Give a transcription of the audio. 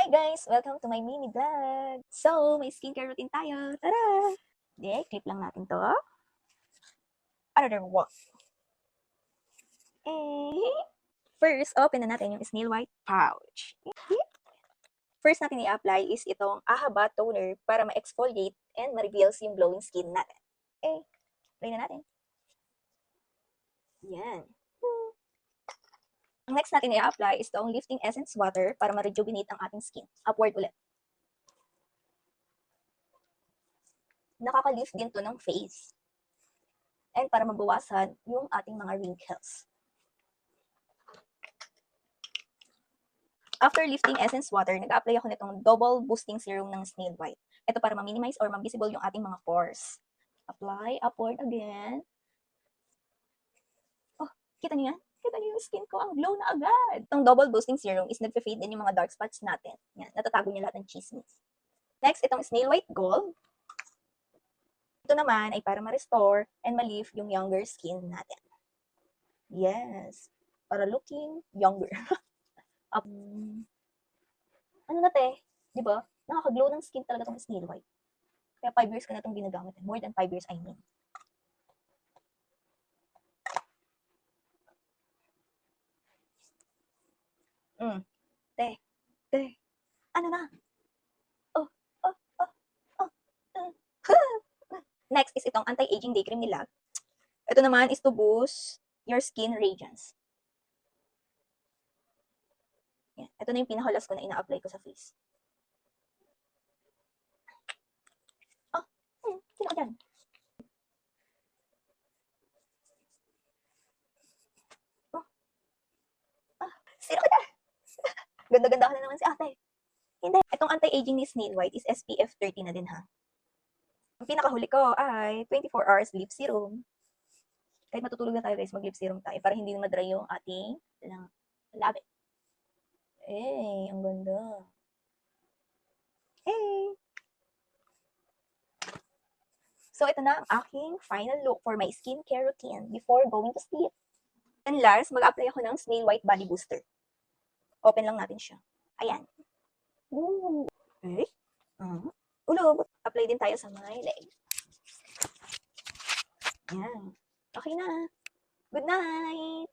Hi guys! Welcome to my mini vlog! So, may skincare routine tayo! Tara! Hindi, clip lang natin to. Another one. First, open na natin yung Snail White pouch. First natin i-apply is itong Ahaba Toner para ma-exfoliate and ma-reveals yung glowing skin natin. Apply na natin. Yan. Ang next natin i-apply is itong Lifting Essence Water para ma-rejuvenate ang ating skin. Upward ulit. Nakaka-lift din to ng face. And para mabawasan yung ating mga wrinkles. After lifting essence water, nag-apply ako nitong double boosting serum ng Snail White. Ito para ma-minimize or ma-visible yung ating mga pores. Apply upward again. Oh, kita niyo yan? Kita niyo yung skin ko, ang glow na agad. Itong double boosting serum is nagpe-fade din yung mga dark spots natin. Yan, natatago niya lahat ng chismis. Next, itong Snail White Gold. Ito naman ay para ma-restore and ma-lift yung younger skin natin. Yes, para looking younger. Ano na te, di ba? Nakaka-glow ng skin talaga tong Snail White. Kaya 5 years ko na itong ginagamit. More than 5 years, I mean. Te, ano na? Oh, oh, oh, oh. Next is itong anti-aging day cream nila. Ito naman is to boost your skin radiance. Yan. Ito na yung pinaka-last ko na ina-apply ko sa face. Sino ka dyan? Sino ka dyan? Ganda-ganda ka na naman si ate. Hindi. Itong anti-aging ni Snail White is SPF 30 na din ha. Ang pinakahuli ko ay 24 hours lip serum. Kahit matutulog na tayo guys, mag-lip serum tayo para hindi ma-dry yung ating labi. Ang ganda. So, ito na ang aking final look for my skincare routine before going to sleep. And last, mag-apply ako ng Snail White Body Booster. Open lang natin siya. Ayan. Ooh. Ulog. Apply din tayo sa my leg. Ayan. Okay na. Good night!